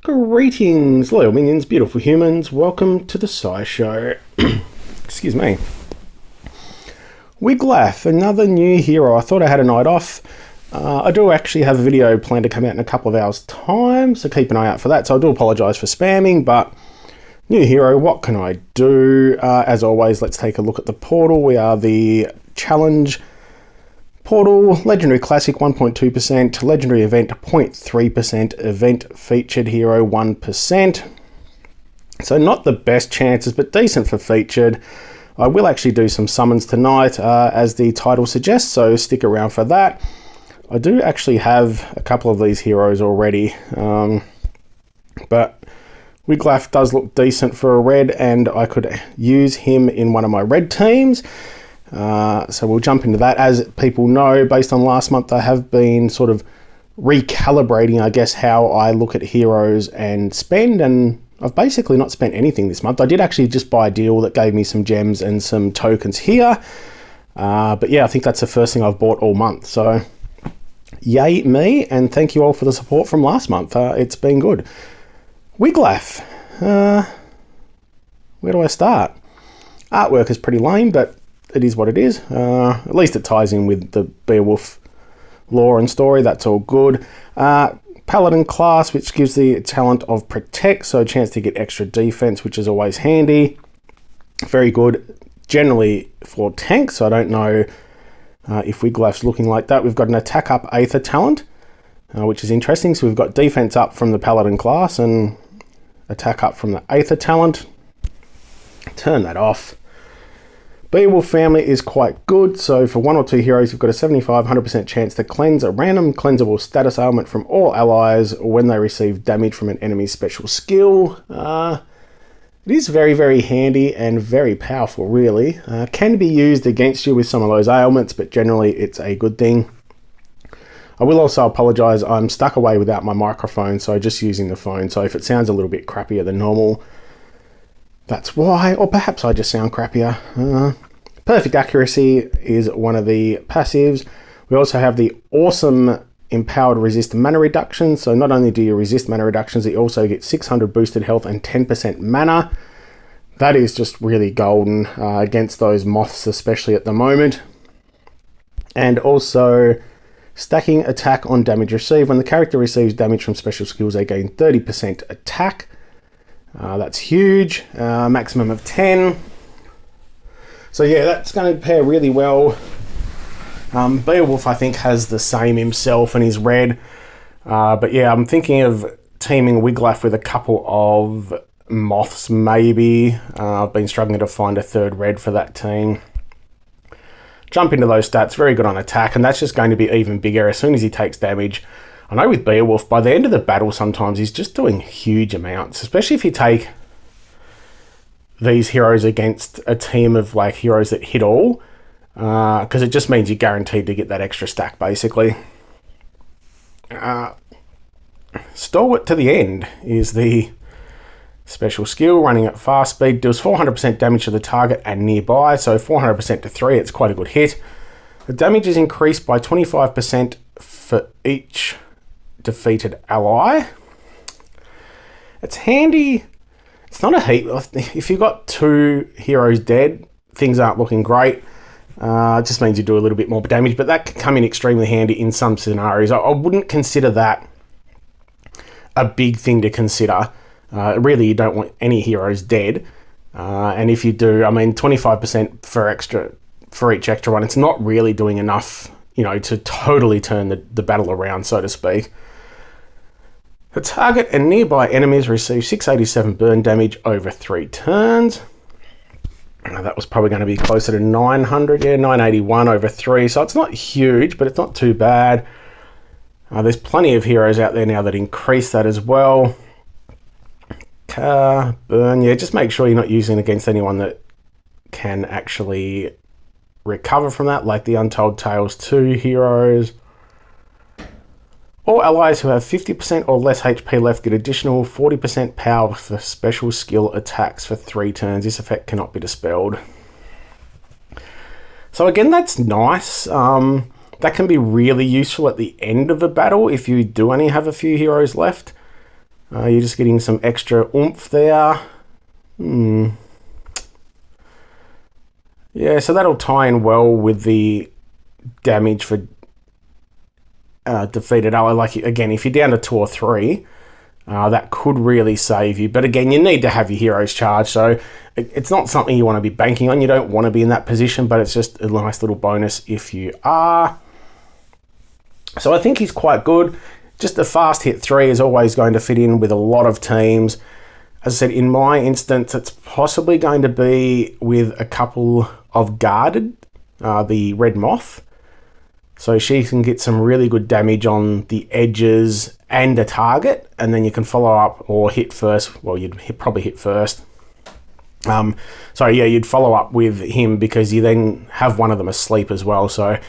Greetings, loyal minions, beautiful humans. Welcome to the Sai Show. Excuse me. Wiglaf, another new hero. I thought I had a night off. I do actually have a video planned to come out in a couple of hours' time, so keep an eye out for that. So I do apologise for spamming, but new hero, what can I do? As always, let's take a look at the portal. We are the challenge portal, legendary classic 1.2%, legendary event 0.3%, event featured hero 1%. So not the best chances, but decent for featured. I will actually do some summons tonight, as the title suggests, so stick around for that. I do actually have a couple of these heroes already, but Wiglaf does look decent for a red, and I could use him in one of my red teams. So we'll jump into that. As people know, based on last month, I have been sort of recalibrating, I guess, how I look at heroes and spend, and I've basically not spent anything this month. I did actually just buy a deal that gave me some gems and some tokens here, but yeah, I think that's the first thing I've bought all month, so yay me, and thank you all for the support from last month. It's been good. Wiglaf, where do I start? Artwork is pretty lame, but it is what it is. At least it ties in with the Beowulf lore and story. That's all good. Paladin class, which gives the talent of Protect, so a chance to get extra defense, which is always handy. Very good, generally for tanks. So I don't know if Wiglaf's looking like that. We've got an attack up Aether talent, which is interesting. So we've got defense up from the Paladin class and attack up from the Aether talent. Turn that off. Beowulf family is quite good, so for 1 or 2 heroes you've got a 75-100% chance to cleanse a random cleansable status ailment from all allies when they receive damage from an enemy's special skill. It is very, very handy and very powerful, really. Can be used against you with some of those ailments, but generally it's a good thing. I will also apologise, I'm stuck away without my microphone, so just using the phone, so if it sounds a little bit crappier than normal, that's why, or perhaps I just sound crappier. Perfect accuracy is one of the passives. We also have the awesome empowered resist mana reduction. So not only do you resist mana reductions, you also get 600 boosted health and 10% mana. That is just really golden against those moths, especially at the moment. And also stacking attack on damage received. When the character receives damage from special skills, they gain 30% attack. That's huge, maximum of 10. So yeah, that's going to pair really well. Beowulf, I think, has the same himself and he's red. But yeah, I'm thinking of teaming Wiglaf with a couple of moths, maybe. I've been struggling to find a third red for that team. Jump into those stats, very good on attack, and that's just going to be even bigger as soon as he takes damage. I know with Beowulf, by the end of the battle, sometimes he's just doing huge amounts, especially if you take these heroes against a team of like heroes that hit all, because it just means you're guaranteed to get that extra stack, basically. Stalwart to the End is the special skill, running at fast speed, deals 400% damage to the target and nearby, so 400% to 3, it's quite a good hit. The damage is increased by 25% for each defeated ally. It's handy. It's not a heap. If you've got 2 heroes dead, things aren't looking great. It just means you do a little bit more damage, but that can come in extremely handy in some scenarios. I wouldn't consider that a big thing to consider. Really, you don't want any heroes dead. And if you do, I mean, 25% for each extra one, it's not really doing enough, you know, to totally turn the battle around, so to speak. The target and nearby enemies receive 687 burn damage over 3 turns. That was probably going to be closer to 900, yeah, 981 over 3. So it's not huge, but it's not too bad. There's plenty of heroes out there now that increase that as well. Burn, yeah, just make sure you're not using it against anyone that can actually recover from that, like the Untold Tales 2 heroes. All allies who have 50% or less HP left get additional 40% power for special skill attacks for 3 turns. This effect cannot be dispelled. So again, that's nice. That can be really useful at the end of a battle if you do only have a few heroes left. You're just getting some extra oomph there. Yeah, so that'll tie in well with the damage for defeated ally. Like, again, if you're down to 2 or 3, that could really save you. But again, you need to have your heroes charged, so it's not something you want to be banking on. You don't want to be in that position, but it's just a nice little bonus if you are. So I think he's quite good. Just a fast hit 3 is always going to fit in with a lot of teams. As I said, in my instance, it's possibly going to be with a couple of guarded, the Red Moth. So she can get some really good damage on the edges and a target, and then you can follow up or hit first. Well, probably hit first. You'd follow up with him because you then have one of them asleep as well. So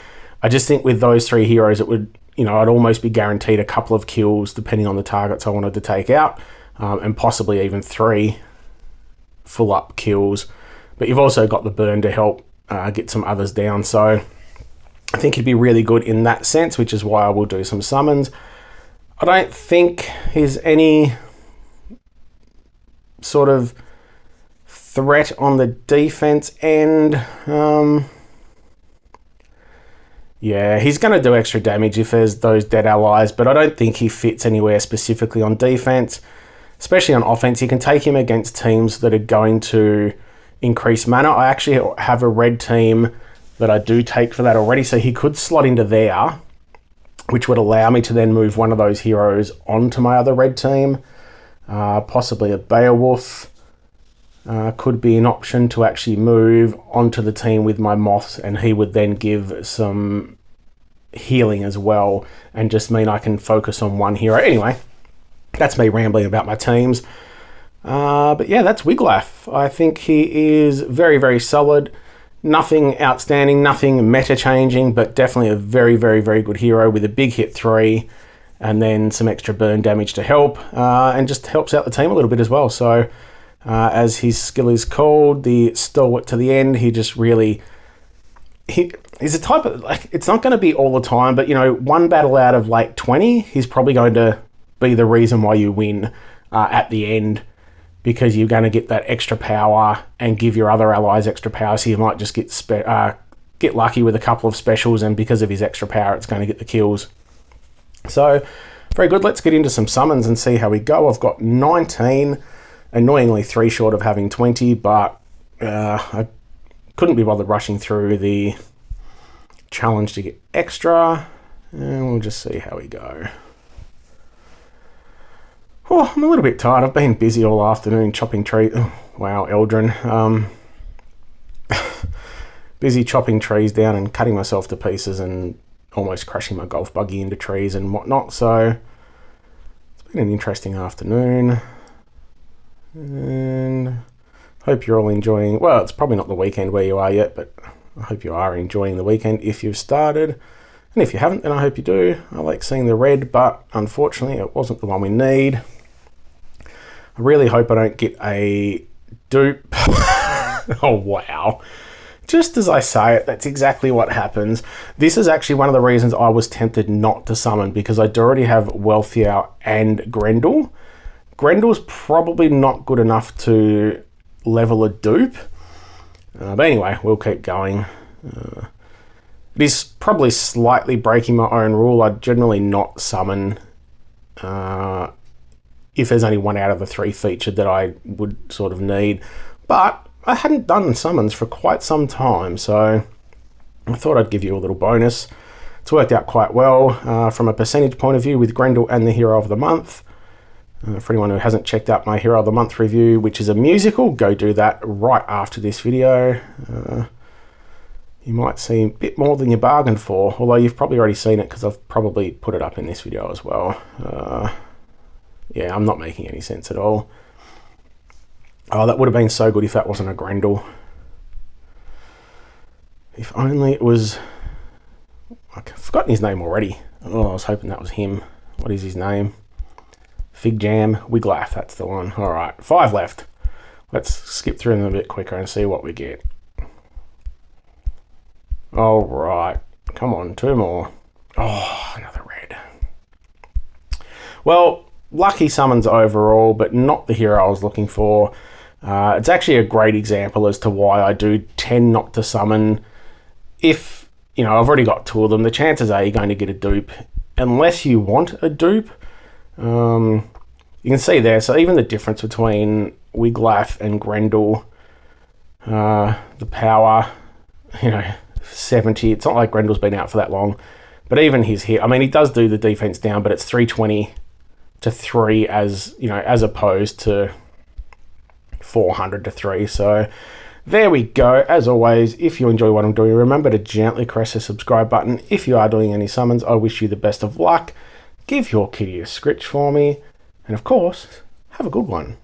I just think with those 3 heroes, it would, I'd almost be guaranteed a couple of kills depending on the targets I wanted to take out, and possibly even 3 full up kills. But you've also got the burn to help get some others down. So I think he'd be really good in that sense, which is why I will do some summons. I don't think he's any sort of threat on the defense end. Yeah, he's going to do extra damage if there's those dead allies, but I don't think he fits anywhere specifically on defense. Especially on offense, you can take him against teams that are going to increase mana. I actually have a red team that I do take for that already, so he could slot into there, which would allow me to then move one of those heroes onto my other red team. Possibly a Beowulf could be an option to actually move onto the team with my Moths, and he would then give some healing as well, and just mean I can focus on one hero. Anyway, that's me rambling about my teams. But yeah, that's Wiglaf. I think he is very, very solid. Nothing outstanding, nothing meta-changing, but definitely a very, very, very good hero with a big hit 3 and then some extra burn damage to help, and just helps out the team a little bit as well. So as his skill is called, the Stalwart to the End, he just really... He's a type of... it's not going to be all the time, but, one battle out of, 20, he's probably going to be the reason why you win at the end, because you're going to get that extra power and give your other allies extra power, so you might just get lucky with a couple of specials, and because of his extra power, it's going to get the kills. So, very good. Let's get into some summons and see how we go. I've got 19, annoyingly 3 short of having 20, but I couldn't be bothered rushing through the challenge to get extra, and we'll just see how we go. Oh, I'm a little bit tired. I've been busy all afternoon chopping trees. Oh, wow, Eldrin. Busy chopping trees down and cutting myself to pieces and almost crashing my golf buggy into trees and whatnot. So it's been an interesting afternoon. And hope you're all enjoying... Well, it's probably not the weekend where you are yet, but I hope you are enjoying the weekend if you've started. And if you haven't, then I hope you do. I like seeing the red, but unfortunately it wasn't the one we need. I really hope I don't get a dupe. Oh, wow. Just as I say it, that's exactly what happens. This is actually one of the reasons I was tempted not to summon, because I do already have Wealthier and Grendel. Grendel's probably not good enough to level a dupe. But anyway, we'll keep going. It is probably slightly breaking my own rule. I'd generally not summon if there's only 1 out of the 3 featured that I would sort of need. But I hadn't done summons for quite some time, so I thought I'd give you a little bonus. It's worked out quite well from a percentage point of view with Grendel and the Hero of the Month. For anyone who hasn't checked out my Hero of the Month review, which is a musical, go do that right after this video. You might see a bit more than you bargained for, although you've probably already seen it because I've probably put it up in this video as well. Yeah, I'm not making any sense at all. Oh, that would have been so good if that wasn't a Grendel. If only it was... I've forgotten his name already. Oh, I was hoping that was him. What is his name? Fig Jam Wiglaf, that's the one. All right, 5 left. Let's skip through them a bit quicker and see what we get. All right, come on, 2 more. Oh, another red. Well, lucky summons overall, but not the hero I was looking for. It's actually a great example as to why I do tend not to summon. If, I've already got 2 of them, the chances are you're going to get a dupe, unless you want a dupe. You can see there, so even the difference between Wiglaf and Grendel, the power, 70. It's not like Grendel's been out for that long, but even his hit, he does do the defense down, but it's 320 to 3 as opposed to 400 to 3. So there we go. As always, if you enjoy what I'm doing, remember to gently press the subscribe button. If you are doing any summons, I wish you the best of luck. Give your kitty a scritch for me, and of course, have a good one.